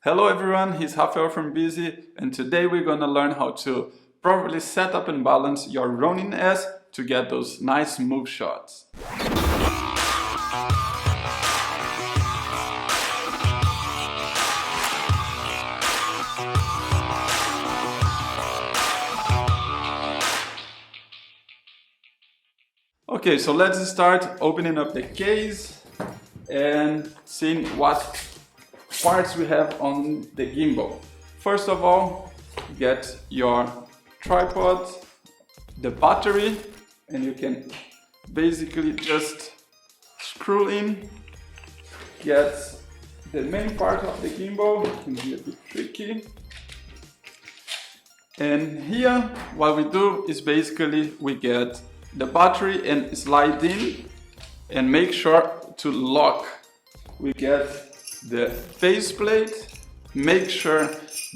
Hello everyone, he's Rafael from Beazy, and today we're gonna learn how to properly set up and balance your Ronin S to get those nice smooth shots. Okay, so let's start opening up the case and seeing what parts we have on the gimbal. First of all, get your tripod, the battery, and you can basically just screw in, get the main part of the gimbal. It can be a bit tricky. And here what we do is basically we get the battery and slide in and make sure to lock. We get the base plate, make sure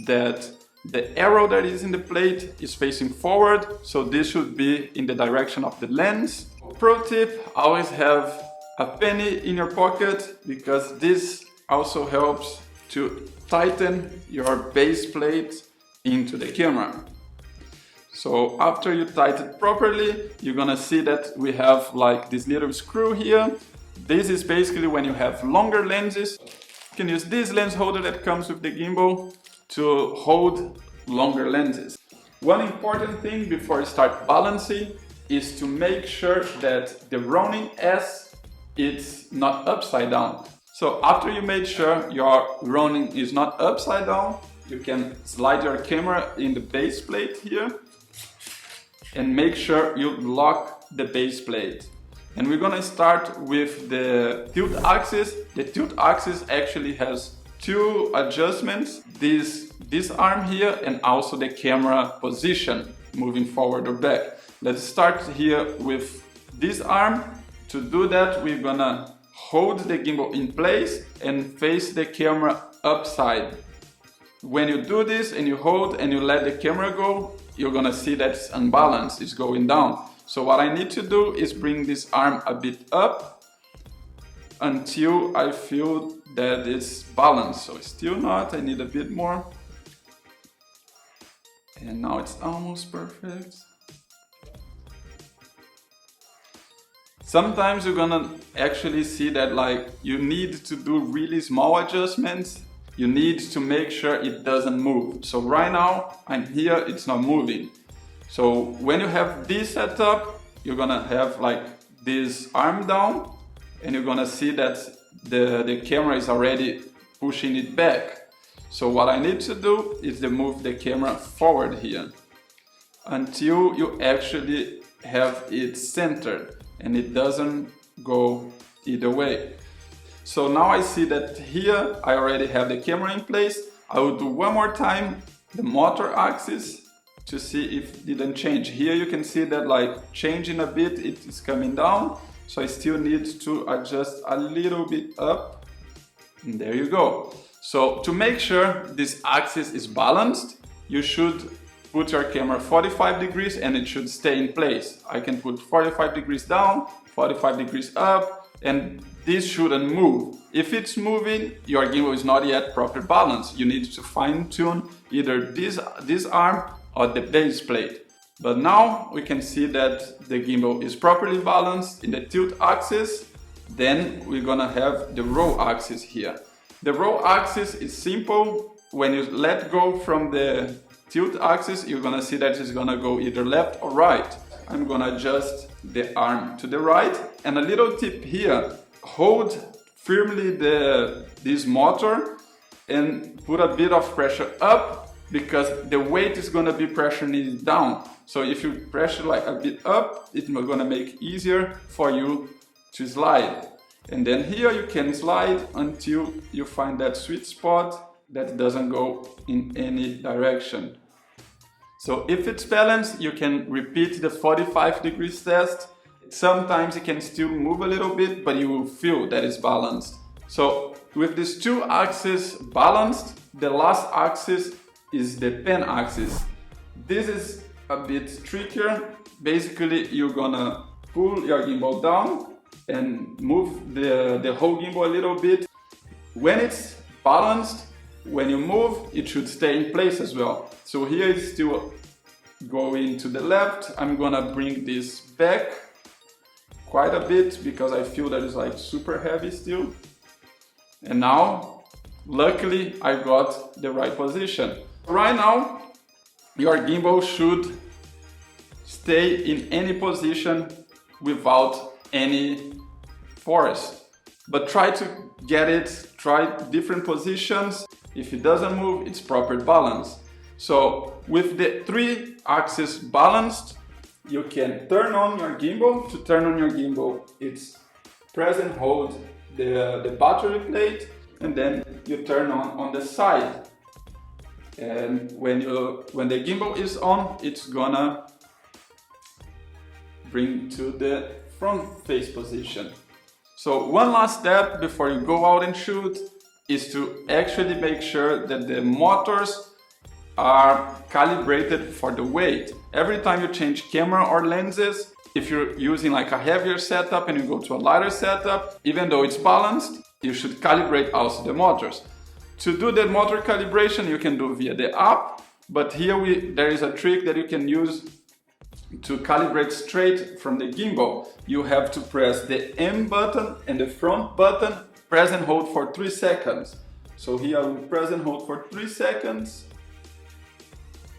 that the arrow that is in the plate is facing forward, so this should be in the direction of the lens. Pro tip, always have a penny in your pocket because this also helps to tighten your base plate into the camera. So after you tighten it properly, you're gonna see that we have like this little screw here. This is basically when you have longer lenses. You can use this lens holder that comes with the gimbal to hold longer lenses. One important thing before you start balancing is to make sure that the Ronin S is not upside down. So after you made sure your Ronin is not upside down, you can slide your camera in the base plate here and make sure you lock the base plate. And we're gonna start with the tilt axis. The tilt axis actually has two adjustments, this arm here and also the camera position, moving forward or back. Let's start here with this arm. To do that, we're gonna hold the gimbal in place and face the camera upside. When you do this and you hold and you let the camera go, you're gonna see that it's unbalanced, it's going down. So what I need to do is bring this arm a bit up until I feel that it's balanced. So still not, I need a bit more. And now it's almost perfect. Sometimes you're gonna actually see that like you need to do really small adjustments. You need to make sure it doesn't move. So right now I'm here, it's not moving. So when you have this set up, you're gonna have like this arm down and you're gonna see that the camera is already pushing it back. So what I need to do is to move the camera forward here until you actually have it centered and it doesn't go either way. So now I see that here I already have the camera in place. I will do one more time the motor axis to see if it didn't change. Here you can see that like changing a bit, it is coming down. So I still need to adjust a little bit up. And there you go. So to make sure this axis is balanced, you should put your camera 45 degrees and it should stay in place. I can put 45 degrees down, 45 degrees up, and this shouldn't move. If it's moving, your gimbal is not yet properly balanced. You need to fine tune either this arm or the base plate. But now we can see that the gimbal is properly balanced in the tilt axis. Then we're gonna have the roll axis here. The roll axis is simple. When you let go from the tilt axis, you're gonna see that it's gonna go either left or right. I'm gonna adjust the arm to the right. And a little tip here, hold firmly this motor and put a bit of pressure up because the weight is gonna be pressuring it down. So if you pressure like a bit up, it's gonna make it easier for you to slide. And then here you can slide until you find that sweet spot that doesn't go in any direction. So if it's balanced, you can repeat the 45 degrees test. Sometimes it can still move a little bit, but you will feel that it's balanced. So with these two axes balanced, the last axis is the pen axis. This is a bit trickier. Basically, you're gonna pull your gimbal down and move the whole gimbal a little bit. When it's balanced, when you move, it should stay in place as well. So here it's still going to the left. I'm gonna bring this back quite a bit because I feel that it's like super heavy still. And now, luckily, I got the right position. Right now, your gimbal should stay in any position without any force. But try to get it, try different positions. If it doesn't move, it's proper balance. So with the 3-axis balanced, you can turn on your gimbal. To turn on your gimbal, it's press and hold the battery plate, and then you turn on the side. And when the gimbal is on, it's gonna bring to the front face position. So one last step before you go out and shoot is to actually make sure that the motors are calibrated for the weight. Every time you change camera or lenses, if you're using like a heavier setup and you go to a lighter setup, even though it's balanced, you should calibrate also the motors. To do the motor calibration, you can do via the app, but here there is a trick that you can use to calibrate straight from the gimbal. You have to press the M button and the front button, press and hold for 3 seconds. So here I will press and hold for 3 seconds,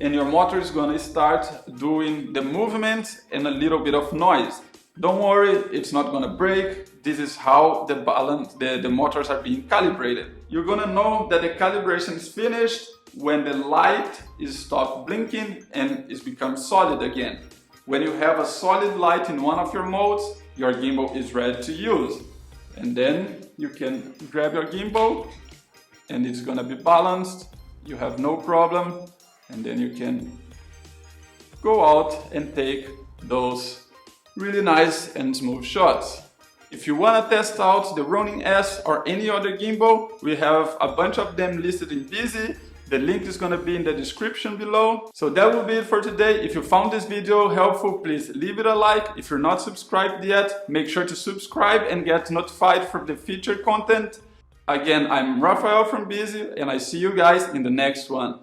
and your motor is gonna start doing the movement and a little bit of noise. Don't worry, it's not gonna break. This is how the motors are being calibrated. You're gonna know that the calibration is finished when the light is stopped blinking and it's become solid again. When you have a solid light in one of your modes, your gimbal is ready to use. And then you can grab your gimbal and it's gonna be balanced. You have no problem. And then you can go out and take those really nice and smooth shots. If you want to test out the Ronin S or any other gimbal, we have a bunch of them listed in Beazy. The link is going to be in the description below. So that will be it for today. If you found this video helpful, please leave it a like. If you're not subscribed yet, make sure to subscribe and get notified for the featured content. Again, I'm Rafael from Beazy, and I see you guys in the next one.